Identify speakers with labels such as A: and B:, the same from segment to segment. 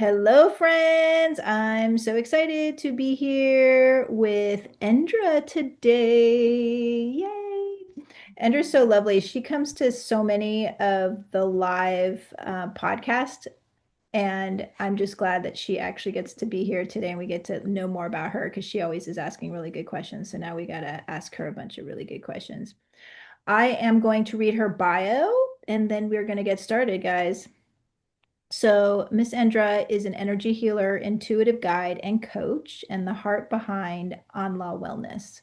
A: Hello, friends. I'm so excited to be here with Indra today. Yay. Indra's so lovely. She comes to so many of the live podcast, and I'm just glad that she actually gets to be here today and we get to know more about her because she always is asking really good questions. So now we got to ask her a bunch of really good questions. I am going to read her bio and then we're going to get started, guys. So, Miss Indra is an energy healer, intuitive guide, and coach, and the heart behind Anlah Wellness.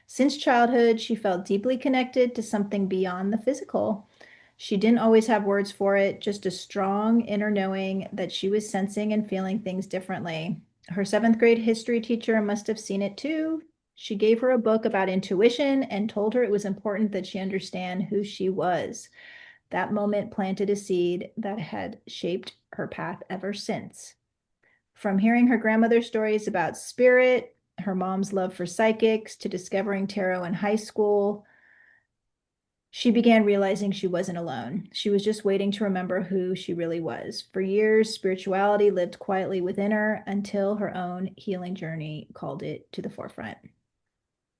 A: Since childhood, she felt deeply connected to something beyond the physical. She didn't always have words for it, just a strong inner knowing that she was sensing and feeling things differently. Her seventh grade history teacher must have seen it too. She gave her a book about intuition and told her it was important that she understand who she was. That moment planted a seed that had shaped her path ever since. From hearing her grandmother's stories about spirit, her mom's love for psychics, to discovering tarot in high school, she began realizing she wasn't alone. She was just waiting to remember who she really was. For years, spirituality lived quietly within her until her own healing journey called it to the forefront.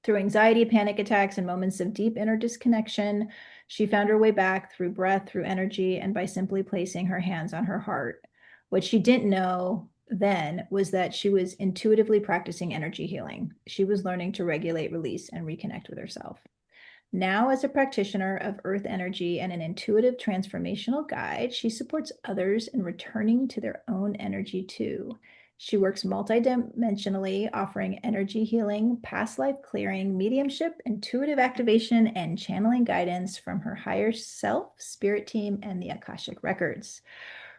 A: Through anxiety, panic attacks, and moments of deep inner disconnection, she found her way back through breath, through energy, and by simply placing her hands on her heart. What she didn't know then was that she was intuitively practicing energy healing. She was learning to regulate, release, and reconnect with herself. Now, as a practitioner of earth energy and an intuitive transformational guide, she supports others in returning to their own energy too. She works multidimensionally, offering energy healing, past life clearing, mediumship, intuitive activation, and channeling guidance from her higher self, spirit team, and the Akashic records.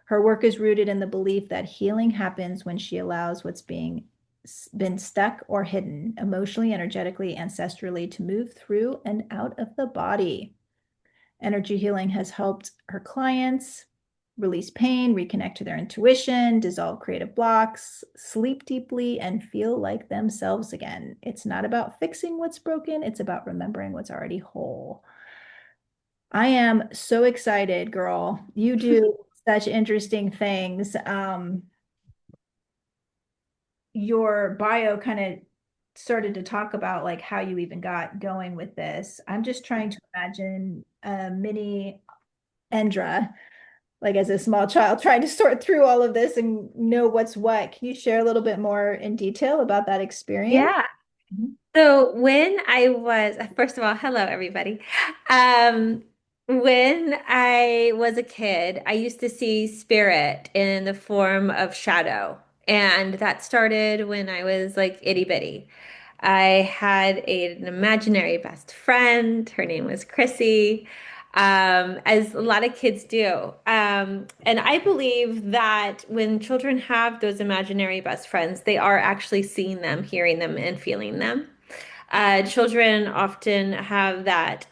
A: Her work is rooted in the belief that healing happens when she allows what's been stuck or hidden emotionally, energetically, ancestrally to move through and out of the body. Energy healing has helped her clients release pain, reconnect to their intuition, dissolve creative blocks, sleep deeply, and feel like themselves again. It's not about fixing what's broken, it's about remembering what's already whole. I am so excited, girl. You do such interesting things. Your bio kind of started to talk about like how you even got going with this. I'm just trying to imagine a mini Endra, like as a small child, trying to sort through all of this and know what's what. Can you share a little bit more in detail about that experience?
B: Yeah. So when I was, first of all, hello everybody. Um, when I was a kid, I used to see spirit in the form of shadow. And that started when I was like itty bitty. I had an imaginary best friend. Her name was Chrissy, as a lot of kids do. And I believe that when children have those imaginary best friends, they are actually seeing them, hearing them, and feeling them. Children often have that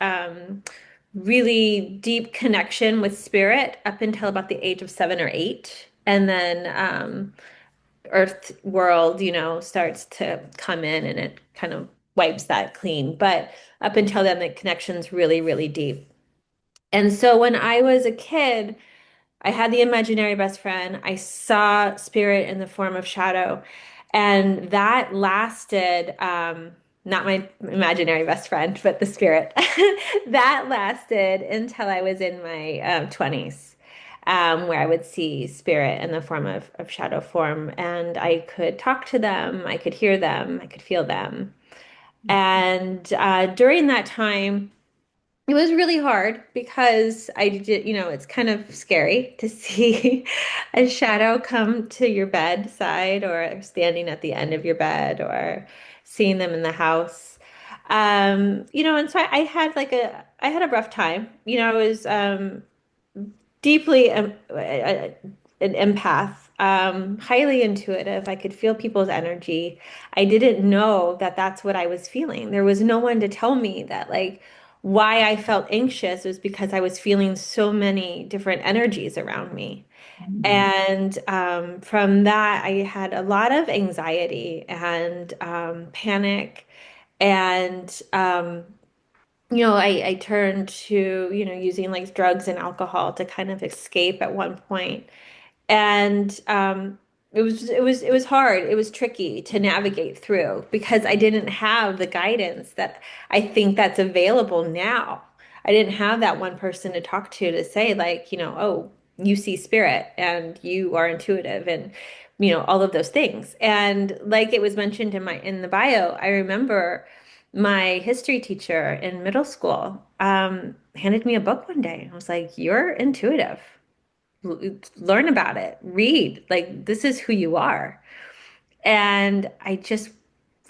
B: really deep connection with spirit up until about the age of 7 or 8. And then earth world, starts to come in and it kind of wipes that clean. But up until then, the connection's really, really deep. And so when I was a kid, I had the imaginary best friend. I saw spirit in the form of shadow. And that lasted, not my imaginary best friend, but the spirit. That lasted until I was in my 20s, where I would see spirit in the form of shadow form. And I could talk to them, I could hear them, I could feel them. And during that time, it was really hard because I did, it's kind of scary to see a shadow come to your bedside or standing at the end of your bed or seeing them in the house. And so I had a rough time. I was deeply an empath, highly intuitive. I could feel people's energy. I didn't know that that's what I was feeling. There was no one to tell me that, like, why I felt anxious was because I was feeling so many different energies around me.
A: Mhm.
B: And from that, I had a lot of anxiety and panic. And I turned to, using like drugs and alcohol to kind of escape at one point. And it was hard. It was tricky to navigate through because I didn't have the guidance that I think that's available now. I didn't have that one person to talk to say like, oh, you see spirit and you are intuitive and all of those things. And like it was mentioned in the bio, I remember my history teacher in middle school handed me a book one day and was like, "You're intuitive. Learn about it, read, like this is who you are." And I just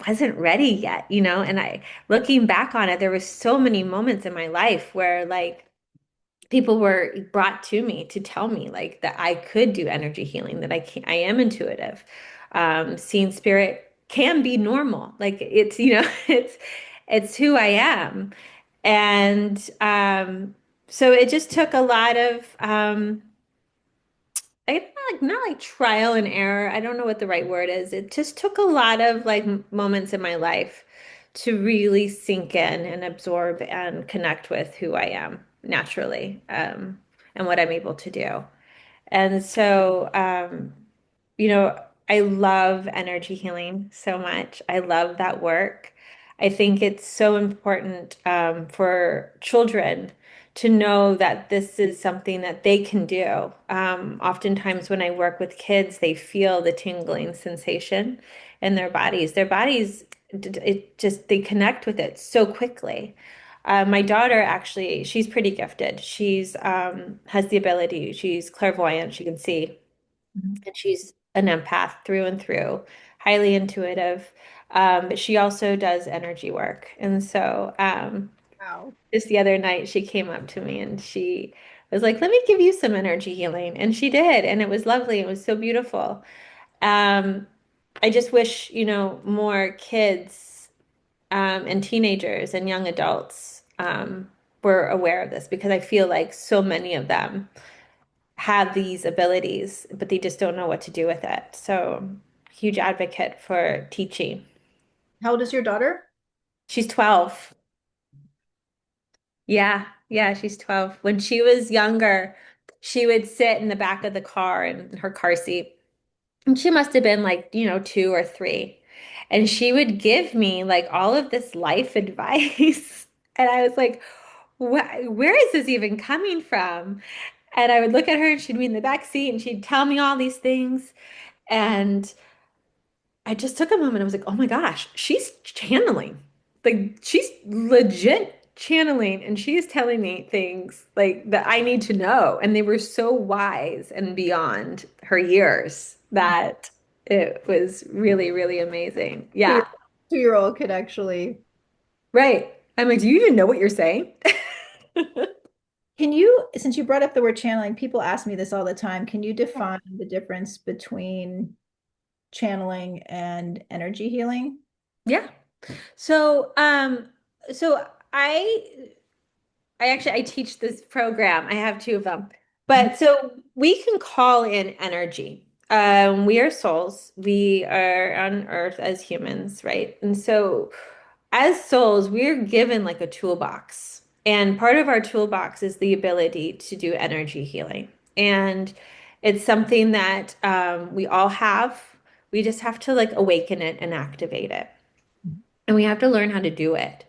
B: wasn't ready yet, and I looking back on it, there was so many moments in my life where like people were brought to me to tell me like that I could do energy healing, that I am intuitive. Seeing spirit can be normal, like it's it's who I am. And so it just took a lot of not like trial and error. I don't know what the right word is. It just took a lot of like moments in my life to really sink in and absorb and connect with who I am naturally, and what I'm able to do. And so, I love energy healing so much. I love that work. I think it's so important for children to know that this is something that they can do. Oftentimes, when I work with kids, they feel the tingling sensation in their bodies. Their bodies, it just, they connect with it so quickly. My daughter actually, she's pretty gifted. She's has the ability, she's clairvoyant, she can see,
A: Mhm.
B: and she's an empath through and through, highly intuitive. But she also does energy work. And so
A: Wow.
B: just the other night, she came up to me and she was like, "Let me give you some energy healing." And she did. And it was lovely. It was so beautiful. Um, I just wish, more kids and teenagers and young adults were aware of this because I feel like so many of them have these abilities, but they just don't know what to do with it. So, huge advocate for teaching.
A: How old is your daughter?
B: She's 12. Yeah, yeah, she's 12. When she was younger, she would sit in the back of the car in her car seat. And she must have been like, 2 or 3. And she would give me like all of this life advice. And I was like, where is this even coming from? And I would look at her and she'd be in the back seat and she'd tell me all these things. And I just took a moment. I was like, oh my gosh, she's channeling. Like she's legit channeling and she's telling me things like that I need to know. And they were so wise and beyond her years that it was really, really amazing.
A: So your
B: Yeah.
A: 2-year-old could actually.
B: Right. I'm like, do you even know what you're saying?
A: Can you, since you brought up the word channeling, people ask me this all the time. Can you define the difference between channeling and energy healing?
B: Yeah. So, so I teach this program. I have two of them.
A: Mhm.
B: But so we can call in energy. We are souls. We are on earth as humans, right? And so as souls, we're given like a toolbox. And part of our toolbox is the ability to do energy healing. And it's something that we all have. We just have to like awaken it and activate it. And we have to learn how to do it.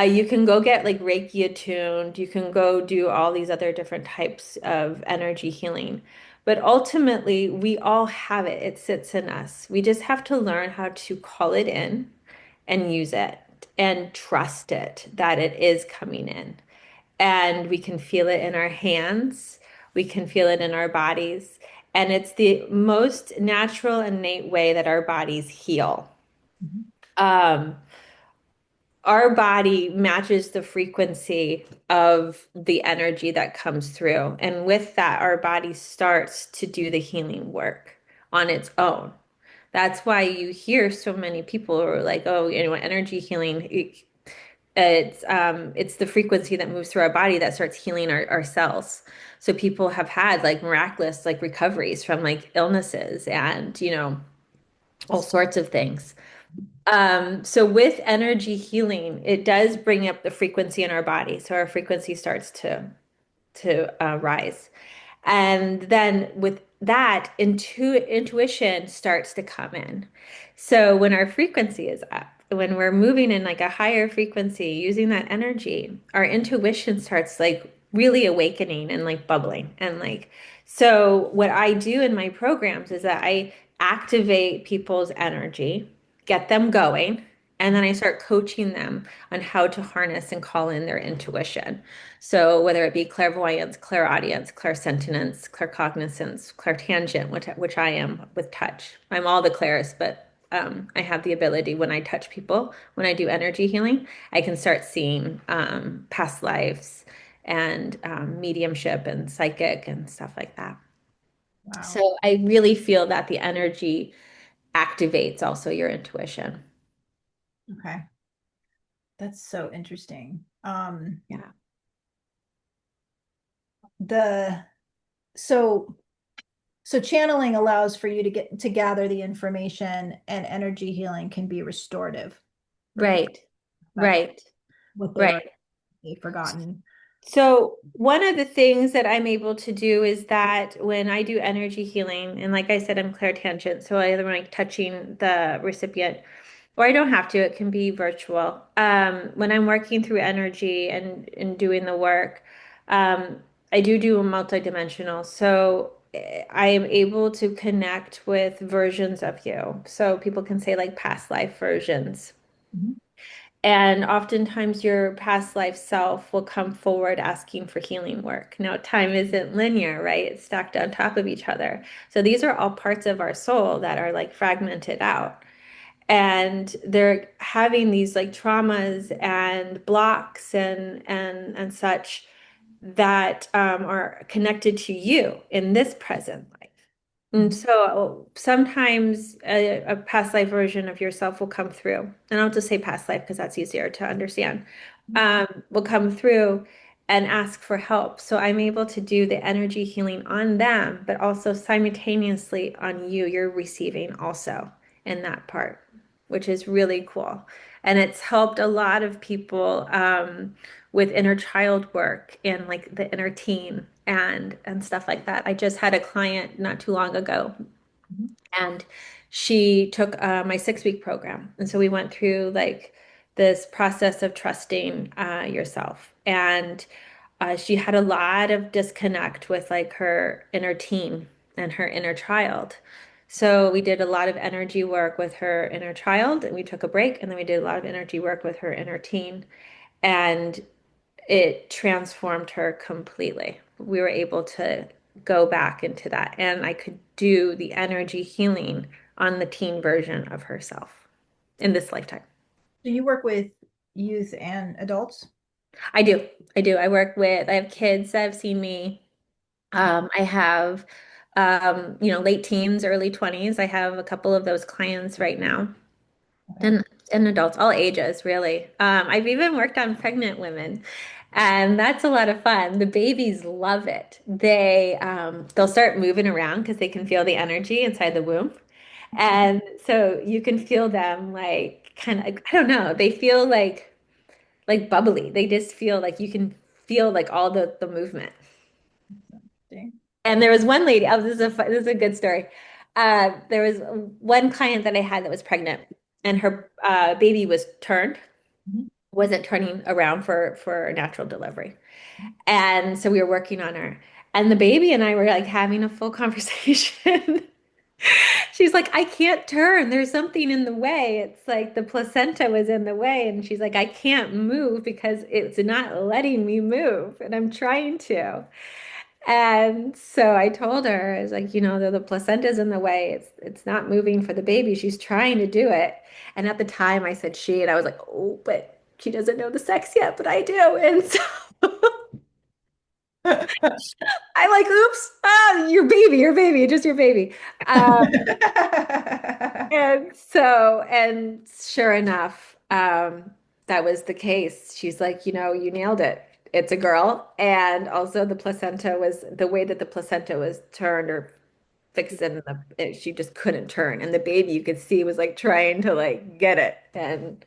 B: You can go get like Reiki attuned, you can go do all these other different types of energy healing. But ultimately, we all have it. It sits in us. We just have to learn how to call it in and use it and trust it that it is coming in. And we can feel it in our hands, we can feel it in our bodies. And it's the most natural, innate way that our bodies heal.
A: Mhm.
B: Um, our body matches the frequency of the energy that comes through. And with that, our body starts to do the healing work on its own. That's why you hear so many people who are like, oh, energy healing. It's the frequency that moves through our body that starts healing our cells. So people have had like miraculous like recoveries from like illnesses and all sorts of things. So with energy healing, it does bring up the frequency in our body. So our frequency starts to rise. And then with that, intuition starts to come in. So when our frequency is up, when we're moving in like a higher frequency, using that energy, our intuition starts like really awakening and like bubbling. And like, so what I do in my programs is that I activate people's energy, get them going, and then I start coaching them on how to harness and call in their intuition. So whether it be clairvoyance, clairaudience, clairsentience, claircognizance, clairtangent, which I am with touch. I'm all the clairs, but I have the ability when I touch people, when I do energy healing, I can start seeing past lives and mediumship and psychic and stuff like that.
A: Wow.
B: So I really feel that the energy activates also your intuition.
A: Okay. That's so interesting.
B: Yeah.
A: The so so channeling allows for you to get to gather the information, and energy healing can be restorative for people.
B: Right.
A: That's
B: Right.
A: what they've
B: Right.
A: already forgotten.
B: So, one of the things that I'm able to do is that when I do energy healing, and like I said, I'm clairtangent, so I either like touching the recipient, or I don't have to, it can be virtual. When I'm working through energy and doing the work, um, I do a multidimensional. So, I am able to connect with versions of you. So, people can say like past life versions.
A: Mhm.
B: And oftentimes, your past life self will come forward asking for healing work. Now, time isn't linear, right? It's stacked on top of each other. So, these are all parts of our soul that are like fragmented out. And they're having these like traumas and blocks and such that are connected to you in this present life. And
A: Mhm.
B: so sometimes a past life version of yourself will come through. And I'll just say past life because that's easier to understand. Will come through and ask for help. So I'm able to do the energy healing on them, but also simultaneously on you. You're receiving also in that part, which is really cool. And it's helped a lot of people with inner child work and like the inner teen and stuff like that. I just had a client not too long ago,
A: Mhm.
B: and she took my 6 week program, and so we went through like this process of trusting yourself, and she had a lot of disconnect with like her inner teen and her inner child. So we did a lot of energy work with her inner child, and we took a break, and then we did a lot of energy work with her inner teen. And it transformed her completely. We were able to go back into that, and I could do the energy healing on the teen version of herself in this lifetime.
A: So you work with youth and adults?
B: I do. I do. I have kids that have seen me. I have, late teens, early 20s. I have a couple of those clients right now.
A: Okay.
B: And adults, all ages, really. I've even worked on pregnant women, and that's a lot of fun. The babies love it. They'll start moving around because they can feel the energy inside the womb, and so you can feel them like kind of, I don't know, they feel like bubbly. They just feel like you can feel like all the movement.
A: Interesting.
B: And there was one lady, oh, this is a good story. There was one client that I had that was pregnant, and her baby was turned,
A: Mhm.
B: wasn't turning around for natural delivery. And so we were working on her. And the baby and I were like having a full conversation. She's like, I can't turn. There's something in the way. It's like the placenta was in the way. And she's like, I can't move because it's not letting me move. And I'm trying to. And so I told her, I was like, the placenta's in the way. It's not moving for the baby. She's trying to do it. And at the time I said she, and I was like, oh, but she doesn't know the sex yet, but I do. And so I'm like, oops, your baby, just your baby. And sure enough, that was the case. She's like, you nailed it. It's a girl. And also the placenta was the way that the placenta was turned or fixed in she just couldn't turn. And the baby you could see was like trying to like get it. And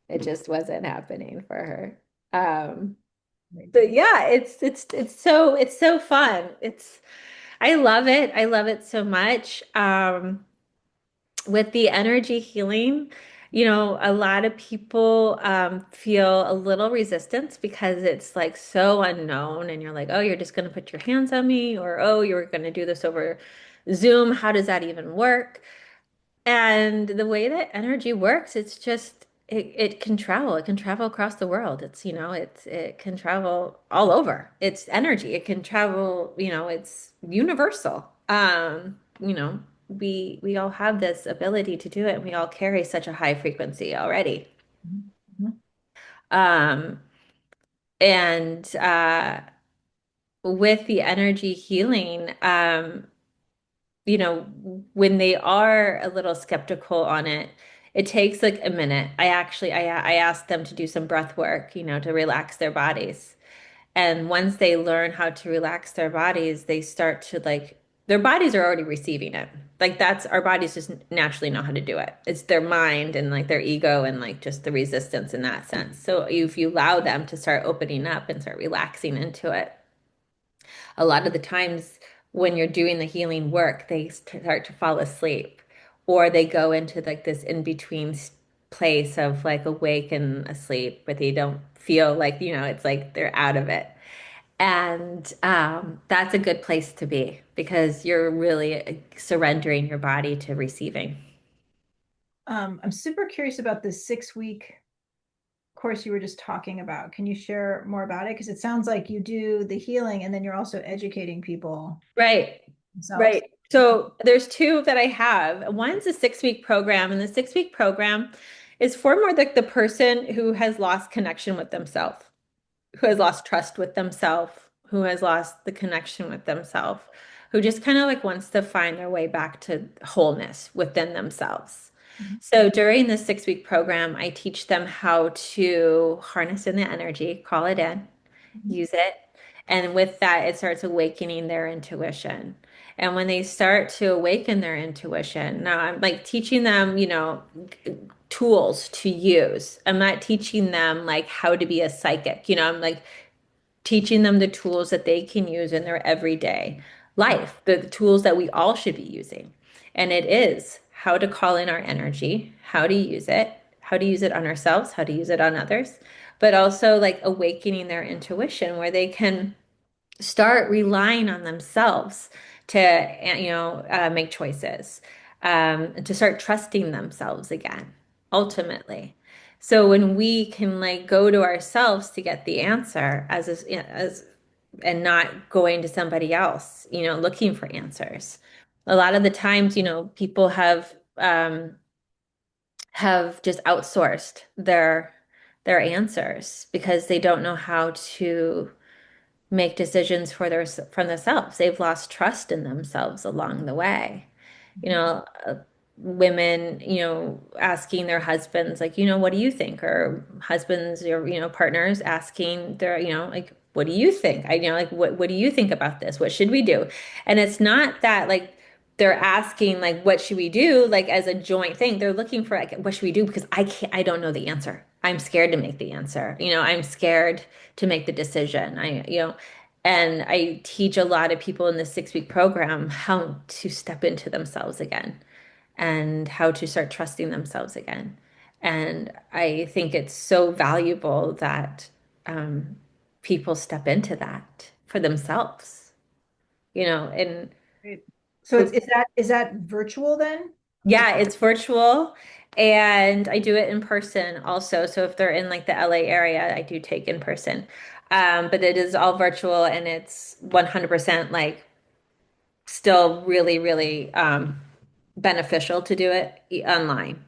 B: it just wasn't happening for her.
A: Right.
B: But yeah, it's so fun. I love it. I love it so much. With the energy healing, a lot of people feel a little resistance because it's like so unknown, and you're like, oh, you're just going to put your hands on me, or oh, you're going to do this over Zoom. How does that even work? And the way that energy works, it's just it can travel. It can travel across the world. It can travel all over. It's energy. It can travel, it's universal. We all have this ability to do it, and we all carry such a high frequency already.
A: Mhm.
B: Um, and with the energy healing, when they are a little skeptical on it, it takes like a minute. I asked them to do some breath work, to relax their bodies. And once they learn how to relax their bodies, they start to like their bodies are already receiving it. Like that's our bodies just naturally know how to do it. It's their mind and like their ego and like just the resistance in that sense. So if you allow them to start opening up and start relaxing into it, a lot of the times when you're doing the healing work, they start to fall asleep or they go into like this in between place of like awake and asleep, but they don't feel like, it's like they're out of it. And that's a good place to be because you're really surrendering your body to receiving.
A: I'm super curious about this 6 week course you were just talking about. Can you share more about it? Because it sounds like you do the healing and then you're also educating people
B: Right.
A: themselves.
B: Right. So there's two that I have. One's a 6 week program, and the 6 week program is for more like the person who has lost connection with themselves, who has lost trust with themselves, who has lost the connection with themselves, who just kind of like wants to find their way back to wholeness within themselves.
A: Mhm.
B: So during the 6 week program, I teach them how to harness in the energy, call it in,
A: Mhm.
B: use it. And with that, it starts awakening their intuition. And when they start to awaken their intuition, now I'm like teaching them, tools to use. I'm not teaching them like how to be a psychic. I'm like teaching them the tools that they can use in their everyday life, the tools that we all should be using. And it is how to call in our energy, how to use it on ourselves, how to use it on others, but also like awakening their intuition where they can start relying on themselves to, make choices, to start trusting themselves again, ultimately. So when we can like go to ourselves to get the answer as and not going to somebody else, looking for answers. A lot of the times, people have just outsourced their answers because they don't know how to make decisions from themselves. They've lost trust in themselves along the way. You know, women, asking their husbands, like, what do you think? Or husbands or, partners asking their, like, what do you think? Like, what do you think about this? What should we do? And it's not that like they're asking like what should we do like as a joint thing. They're looking for like what should we do because I don't know the answer. I'm scared to make the answer. I'm scared to make the decision. And I teach a lot of people in the 6 week program how to step into themselves again and how to start trusting themselves again. And I think it's so valuable that um, people step into that for themselves, and
A: Great. So it's is that virtual then?
B: yeah, it's virtual and I do it in person also. So if they're in like the LA area, I do take in person. But it is all virtual and it's 100% like still really, really beneficial to do it online.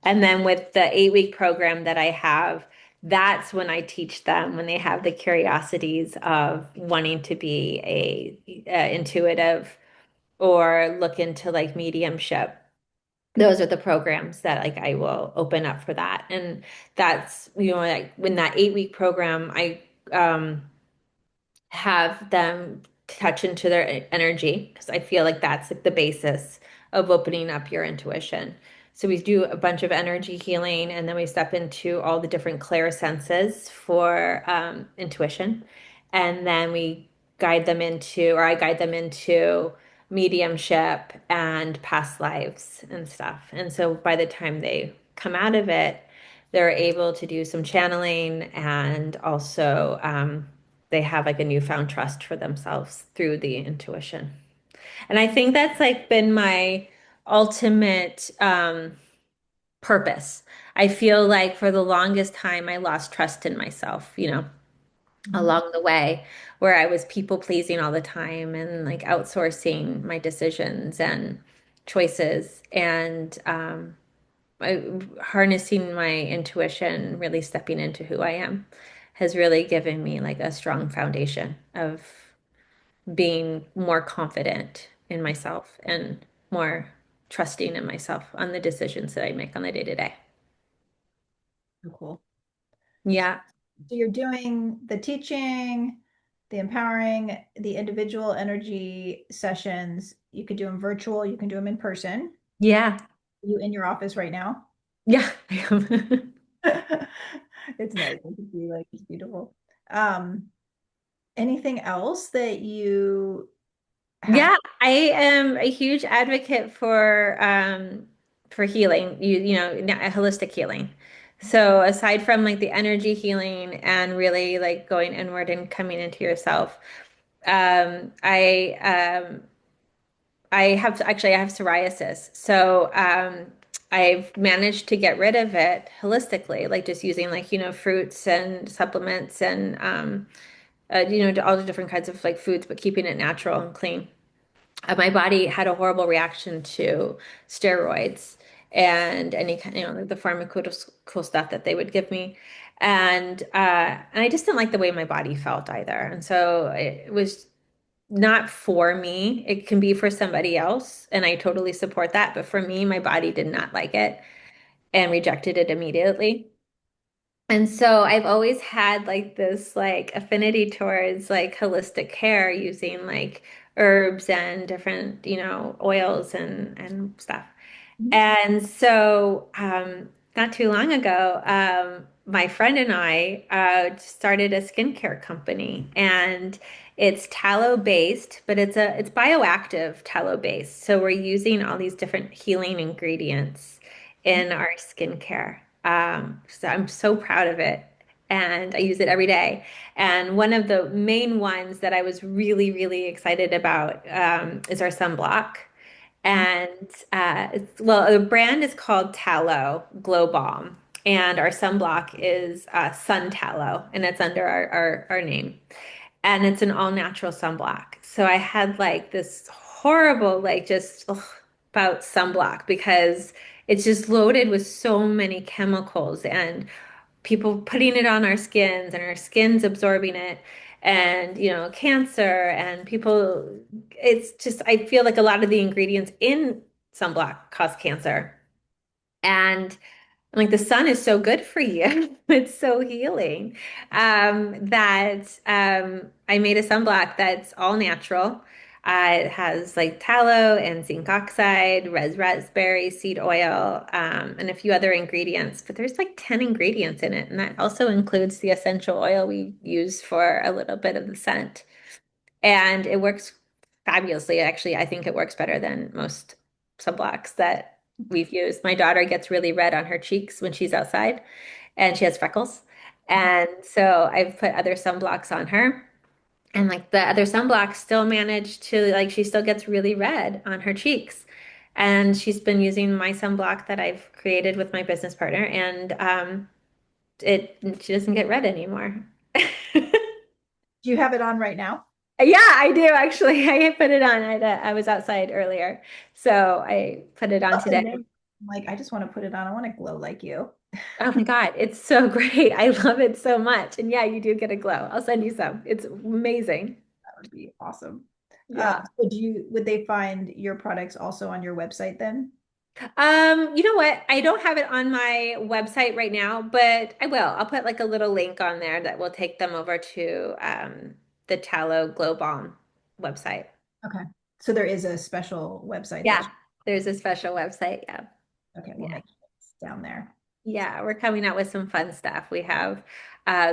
B: And then with the 8 week program that I have, that's when I teach them when they have the curiosities of wanting to be a intuitive or look into like mediumship. Those are the programs that like I will open up for that. And that's, like when that 8 week program, I have them touch into their energy because I feel like that's like the basis of opening up your intuition. So we do a bunch of energy healing, and then we step into all the different clair senses for intuition. And then we guide them into, or I guide them into mediumship and past lives and stuff. And so by the time they come out of it, they're able to do some channeling and also they have like a newfound trust for themselves through the intuition. And I think that's like been my ultimate purpose. I feel like for the longest time, I lost trust in myself,
A: Mhm.
B: along the way, where I was people pleasing all the time and like outsourcing my decisions and choices and harnessing my intuition, really stepping into who I am, has really given me like a strong foundation of being more confident in myself and more trusting in myself on the decisions that I make on the day to day.
A: So cool.
B: Yeah.
A: So you're doing the teaching, the empowering, the individual energy sessions. You could do them virtual, you can do them in person.
B: Yeah.
A: You in your office right now?
B: Yeah. I am.
A: It's nice. It could be like it's beautiful. Um, Anything else that you have?
B: Yeah, I am a huge advocate for healing, holistic healing. So aside from like the energy healing and really like going inward and coming into yourself, um, I um, I have psoriasis. So I've managed to get rid of it holistically, like just using like, fruits and supplements and all the different kinds of like foods, but keeping it natural and clean. My body had a horrible reaction to steroids and any kind, like the pharmaceutical stuff that they would give me. And I just didn't like the way my body felt either. And so it was not for me. It can be for somebody else, and I totally support that. But for me, my body did not like it and rejected it immediately. And so I've always had like this like affinity towards like holistic care using like herbs and different, oils and stuff. And so, not too long ago, my friend and I started a skincare company, and it's tallow based, but it's bioactive tallow based. So we're using all these different healing ingredients in our skincare. So I'm so proud of it, and I use it every day. And one of the main ones that I was really, really excited about is our sunblock. And well, the brand is called Tallow Glow Balm, and our sunblock is Sun Tallow, and it's under our name. And it's an all natural sunblock. So I had like this horrible, like just about sunblock because it's just loaded with so many chemicals and people putting it on our skins and our skins absorbing it and cancer and people it's just I feel like a lot of the ingredients in sunblock cause cancer and like the sun is so good for you. It's so healing. That I made a sunblock that's all natural. It has like tallow and zinc oxide, red raspberry seed oil, and a few other ingredients. But there's like 10 ingredients in it, and that also includes the essential oil we use for a little bit of the scent. And it works fabulously. Actually, I think it works better than most sunblocks that we've used. My daughter gets really red on her cheeks when she's outside, and she has freckles. And so I've put other sunblocks on her. And like the other sunblocks still manage to like she still gets really red on her cheeks. And she's been using my sunblock that I've created with my business partner, and it she doesn't get red anymore.
A: Do you have it on right now?
B: Yeah, I do actually. I put it on. I was outside earlier, so I put it on
A: Love the
B: today.
A: name. I'm like, I just want to put it on. I want to glow like you.
B: Oh my God, it's so great. I love it so much. And yeah, you do get a glow. I'll send you some. It's amazing.
A: That would be awesome.
B: Yeah.
A: So would they find your products also on your website then?
B: You know what? I don't have it on my website right now, but I will. I'll put like a little link on there that will take them over to the Tallow Glow Balm website.
A: Okay. So there is a special website
B: Yeah,
A: that
B: there's a special website. Yeah.
A: Okay, we'll
B: Yeah.
A: make sure it's down there.
B: Yeah, we're coming out with some fun stuff. We have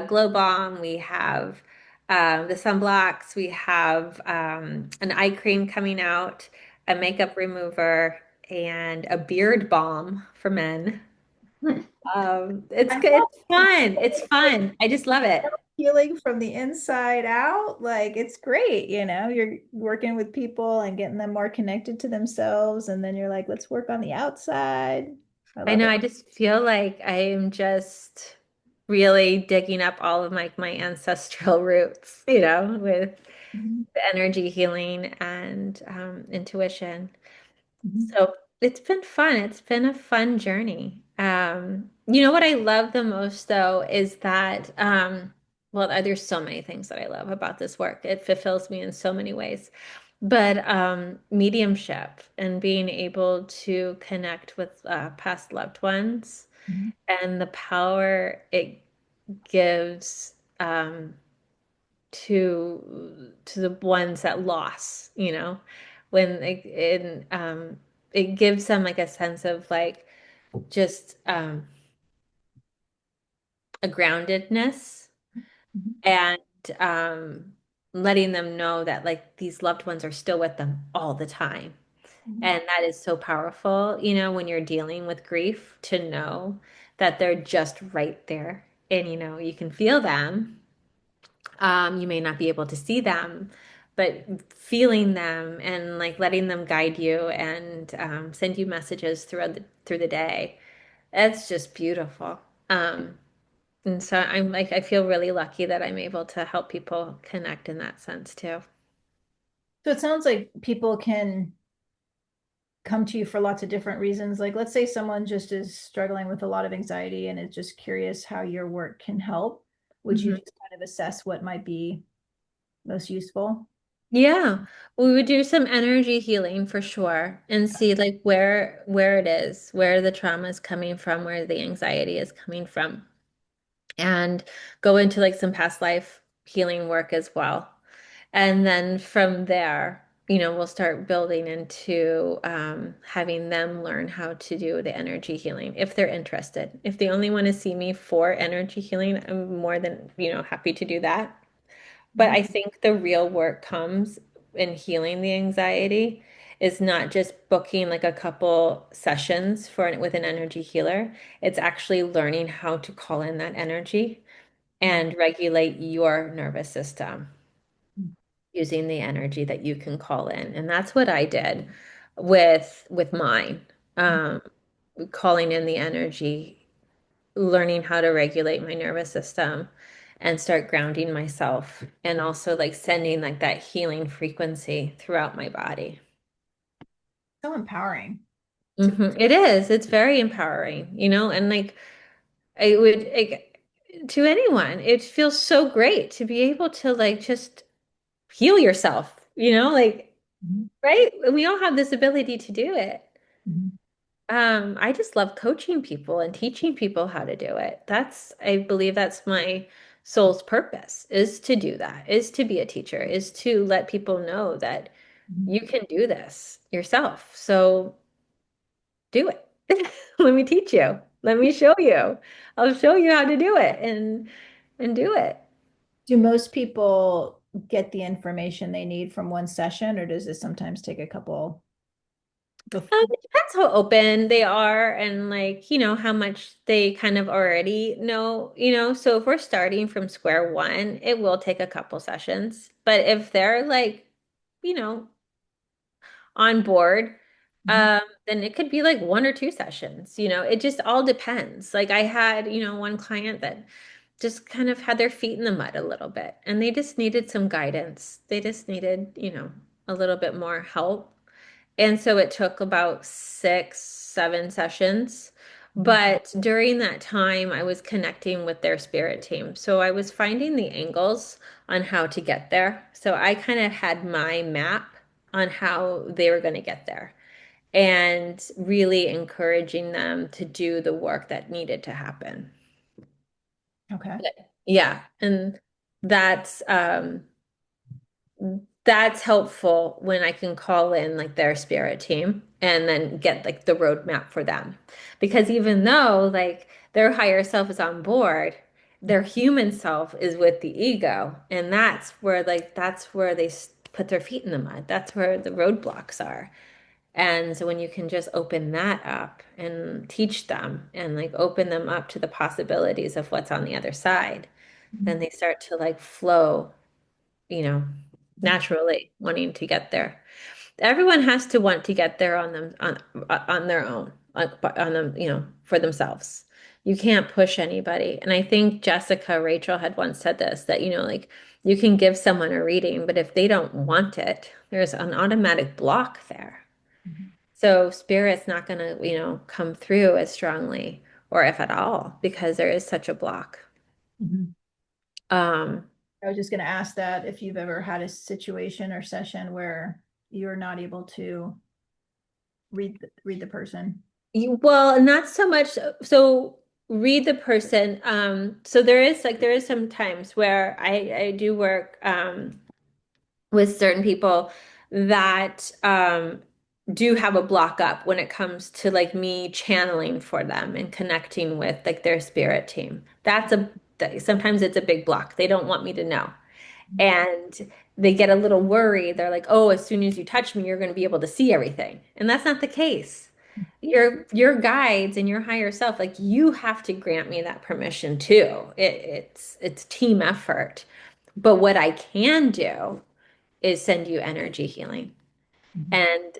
B: Glow Balm, we have the sunblocks, we have an eye cream coming out, a makeup remover, and a beard balm for men. It's
A: I
B: good.
A: love
B: It's fun. It's
A: like
B: fun. I just love it.
A: healing from the inside out. Like it's great, you're working with people and getting them more connected to themselves. And then you're like, let's work on the outside. I
B: I
A: love
B: know.
A: it.
B: I just feel like I am just really digging up all of my ancestral roots, with
A: Mhm,
B: the energy healing and intuition.
A: mhm,
B: So it's been fun. It's been a fun journey. What I love the most though is that, well, there's so many things that I love about this work. It fulfills me in so many ways. But mediumship and being able to connect with past loved ones
A: mhm,
B: and the power it gives to the ones that lost, when it gives them like a sense of like just a groundedness
A: mhm,
B: and um letting them know that like these loved ones are still with them all the time.
A: mhm.
B: And that is so powerful, when you're dealing with grief to know that they're just right there. And you can feel them. You may not be able to see them, but feeling them and like letting them guide you and send you messages through the day. That's just beautiful. And so I'm like, I feel really lucky that I'm able to help people connect in that sense too.
A: So it sounds like people can come to you for lots of different reasons. Like, let's say someone just is struggling with a lot of anxiety and is just curious how your work can help. Would you
B: Mhm.
A: just kind of assess what might be most useful?
B: Yeah, we would do some energy healing for sure and see like where it is, where the trauma is coming from, where the anxiety is coming from, and go into like some past life healing work as well. And then from there, we'll start building into having them learn how to do the energy healing if they're interested. If they only want to see me for energy healing, I'm more than, happy to do that. But
A: Mhm.
B: I think the real work comes in healing the anxiety is not just booking like a couple sessions with an energy healer. It's actually learning how to call in that energy and regulate your nervous system using the energy that you can call in. And that's what I did with mine. Um, Calling in the energy, learning how to regulate my nervous system and start grounding myself and also like sending like that healing frequency throughout my body.
A: So empowering to
B: It is. It's very empowering, and like I would like to anyone, it feels so great to be able to like just heal yourself, like
A: Mhm,
B: right? And we all have this ability to do it.
A: mhm,
B: I just love coaching people and teaching people how to do it. I believe that's my soul's purpose is to do that, is to be a teacher, is to let people know that
A: mhm.
B: you can do this yourself. So do it. Let me teach you. Let me show you. I'll show you how to do it and do it.
A: Do most people get the information they need from one session, or does this sometimes take a couple before?
B: It depends how open they are and like, how much they kind of already know. So if we're starting from square one, it will take a couple sessions. But if they're like, you know, on board,
A: Mhm,
B: then it could be like one or two sessions. It just all depends. Like I had, one client that just kind of had their feet in the mud a little bit and they just needed some guidance. They just needed, a little bit more help. And so it took about 6, 7 sessions.
A: mhm.
B: But during that time, I was connecting with their spirit team. So I was finding the angles on how to get there. So I kind of had my map on how they were going to get there and really encouraging them to do the work that needed to happen.
A: Okay.
B: Yeah. And that's that's helpful when I can call in like their spirit team and then get like the roadmap for them. Because even though like their higher self is on board, their human self is with the ego. And that's where put their feet in the mud. That's where the roadblocks are. And so when you can just open that up and teach them and like open them up to the possibilities of what's on the other side, then they start to like flow, you know, naturally wanting to get there. Everyone has to want to get there on their own, on them, for themselves. You can't push anybody. And I think Jessica Rachel had once said this that, like you can give someone a reading, but if they don't want it, there's an automatic block there.
A: Mhm.
B: So spirit's not going to, come through as strongly or if at all, because there is such a block.
A: Mhm.
B: Um,
A: I was just going to ask that if you've ever had a situation or session where you're not able to read the person.
B: Well, not so much. So read the person. So there is some times where I do work with certain people that do have a block up when it comes to like me channeling for them and connecting with like their spirit team. Sometimes it's a big block. They don't want me to know. And they get a little worried. They're like, "Oh, as soon as you touch me, you're going to be able to see everything." And that's not the case. Your guides and your higher self, like you have to grant me that permission too. It's team effort. But what I can do is send you energy healing.
A: Mhm.
B: And,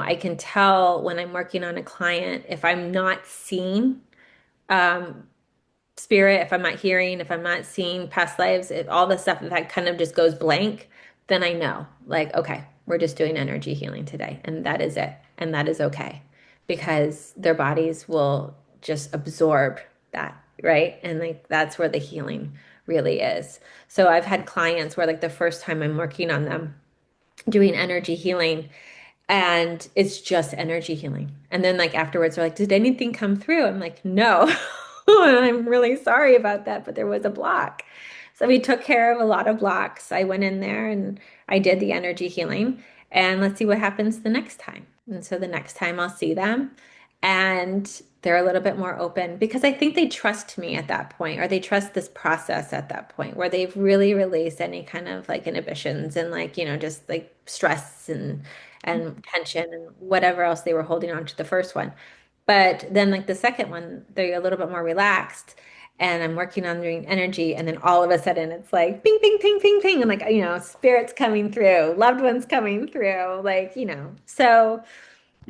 B: I can tell when I'm working on a client if I'm not seeing um, spirit, if I'm not hearing, if I'm not seeing past lives, if all the stuff that kind of just goes blank, then I know, like, okay, we're just doing energy healing today, and that is it. And that is okay because their bodies will just absorb that, right? And like that's where the healing really is. So I've had clients where, like, the first time I'm working on them doing energy healing, and it's just energy healing. And then like afterwards, they're like, "Did anything come through?" I'm like, "No." I'm really sorry about that, but there was a block. So we took care of a lot of blocks. I went in there and I did the energy healing, and let's see what happens the next time. And so the next time I'll see them and they're a little bit more open because I think they trust me at that point, or they trust this process at that point where they've really released any kind of like inhibitions and like, just like stress and tension and whatever else they were holding on to the first one. But then like the second one, they're a little bit more relaxed. And I'm working on doing energy, and then all of a sudden it's like ping, ping, ping, ping, ping, and like, spirits coming through, loved ones coming through, like, So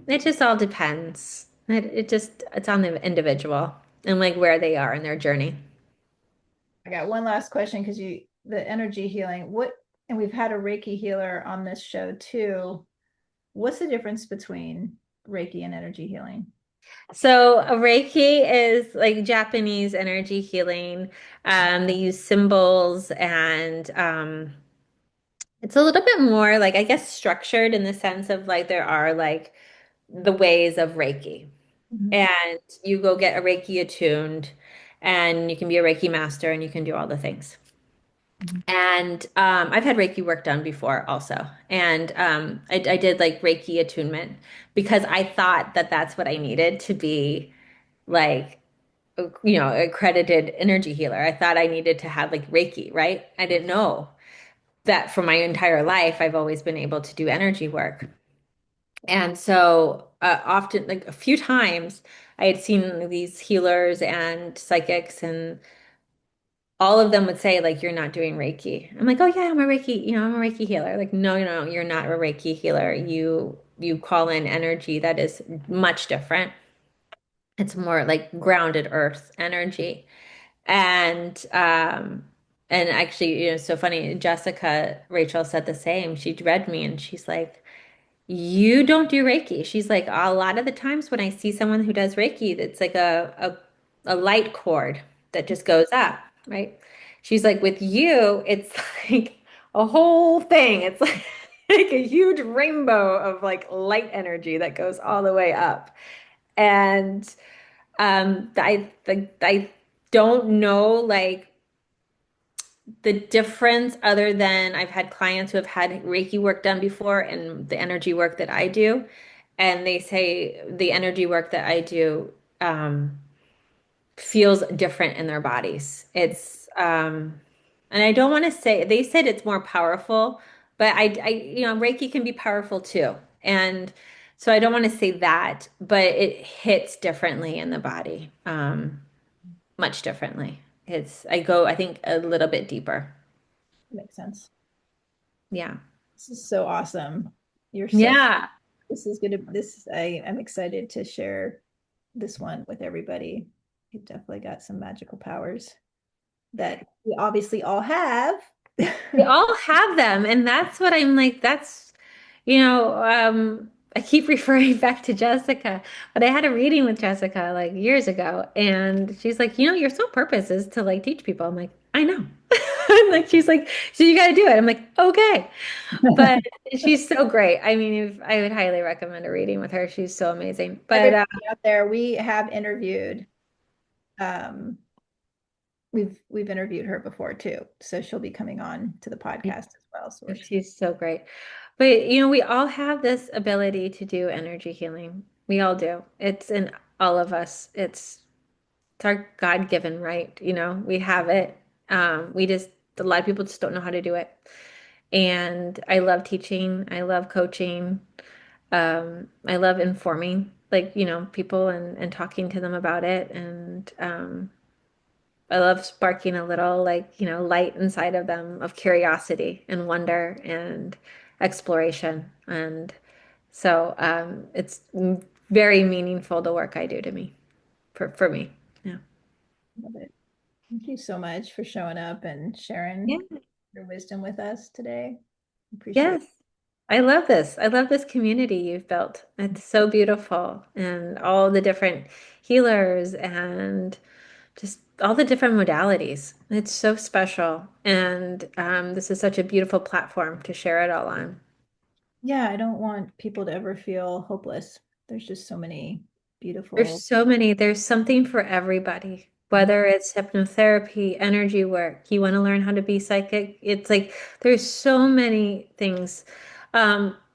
B: it just all depends. It's on the individual and like where they are in their journey.
A: I got one last question because the energy healing, and we've had a Reiki healer on this show too. What's the difference between Reiki and energy healing?
B: So Reiki is like Japanese energy healing. They use symbols and it's a little bit more like I guess structured in the sense of like there are like the ways of Reiki.
A: Mhm.
B: And you go get a Reiki attuned and you can be a Reiki master and you can do all the things.
A: Mhm.
B: And I've had Reiki work done before also. And I did like Reiki attunement because I thought that that's what I needed to be like, accredited energy healer. I thought I needed to have like Reiki, right? I didn't know that for my entire life, I've always been able to do energy work. And so often, like a few times, I had seen these healers and psychics, and all of them would say, like, "You're not doing Reiki." I'm like, "Oh yeah, I'm a Reiki, I'm a Reiki healer." Like, no, no, you're not a Reiki healer. You call in energy that is much different. It's more like grounded earth energy. And and actually, it's so funny. Jessica Rachel said the same. She read me and she's like, "You don't do Reiki." She's like, "A lot of the times when I see someone who does Reiki, it's like a light cord that just goes up, right?" She's like, "With you, it's like a whole thing. It's like, like a huge rainbow of like light energy that goes all the way up." And I don't know like the difference, other than I've had clients who have had Reiki work done before and the energy work that I do, and they say the energy work that I do feels different in their bodies. And I don't want to say they said it's more powerful, but Reiki can be powerful too. And so I don't want to say that, but it hits differently in the body, much differently. I think, a little bit deeper.
A: Makes sense.
B: Yeah.
A: This is so awesome. You're so,
B: Yeah.
A: this is gonna, this, I'm excited to share this one with everybody. You've definitely got some magical powers that we obviously all have.
B: We all have them, and that's what I'm like, I keep referring back to Jessica, but I had a reading with Jessica like years ago, and she's like, your sole purpose is to like teach people. I'm like, I know. I'm like, she's like, so you got to do it. I'm like, okay. But she's so great. I mean, if, I would highly recommend a reading with her. She's so amazing. But
A: Everybody out there, we have interviewed, um, we've interviewed her before too. So she'll be coming on to the podcast as well. So we're
B: she's so great. But we all have this ability to do energy healing. We all do. It's in all of us. It's our God-given right, we have it. A lot of people just don't know how to do it. And I love teaching. I love coaching. I love informing, like, people and talking to them about it. And I love sparking a little, like, light inside of them of curiosity and wonder and exploration. And so it's very meaningful, the work I do to me, for me. Yeah.
A: love it. Thank you so much for showing up and
B: Yeah.
A: sharing your wisdom with us today. Appreciate it.
B: Yes. I love this. I love this community you've built. It's so beautiful. And all the different healers and just all the different modalities. It's so special. And this is such a beautiful platform to share it all on.
A: Yeah, I don't want people to ever feel hopeless. There's just so many
B: There's
A: beautiful.
B: so many, there's something for everybody, whether it's hypnotherapy, energy work, you want to learn how to be psychic. It's like there's so many things.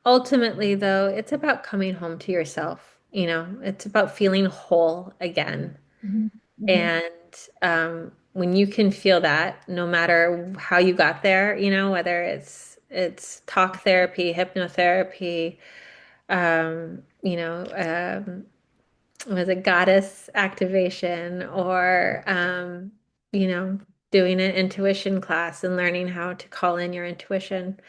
B: Ultimately, though, it's about coming home to yourself. It's about feeling whole again.
A: Mhm, mhm,
B: And when you can feel that, no matter how you got there, whether it's talk therapy, hypnotherapy, was a goddess activation or you know doing an intuition class and learning how to call in your intuition.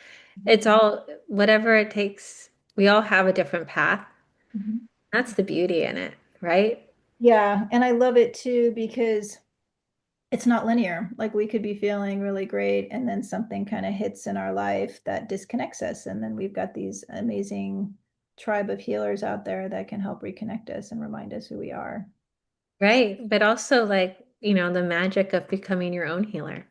B: It's all whatever it takes. We all have a different path.
A: mhm.
B: That's the beauty in it, right?
A: Yeah, and I love it too because it's not linear. Like we could be feeling really great and then something kind of hits in our life that disconnects us. And then we've got these amazing tribe of healers out there that can help reconnect us and remind us who we are.
B: Right, but also like the magic of becoming your own healer.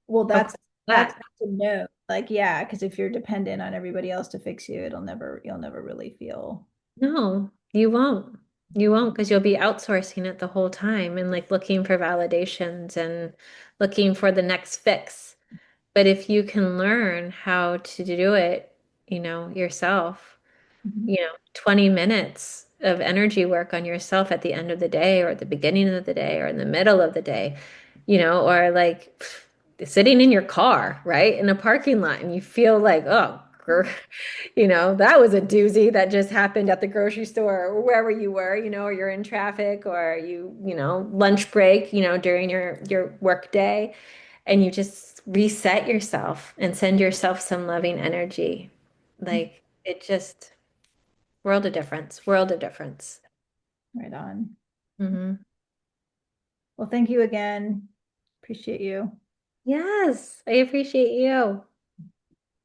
A: Well,
B: How cool is
A: that's
B: that?
A: good to know. Like, yeah, because if you're dependent on everybody else to fix you, you'll never really feel.
B: No, you won't. You won't because you'll be outsourcing it the whole time and like looking for validations and looking for the next fix. But if you can learn how to do it, yourself,
A: Mhm,
B: 20 minutes of energy work on yourself at the end of the day or at the beginning of the day or in the middle of the day, or like sitting in your car, right? In a parking lot and you feel like, oh, that was a doozy that just happened at the grocery store or wherever you were, or you're in traffic or lunch break, during your work day and you just reset yourself and send yourself some loving energy.
A: mhm.
B: Like it just world of difference, world of difference.
A: Right on.
B: Hmm.
A: Well, thank you again. Appreciate you.
B: Yes, I appreciate you.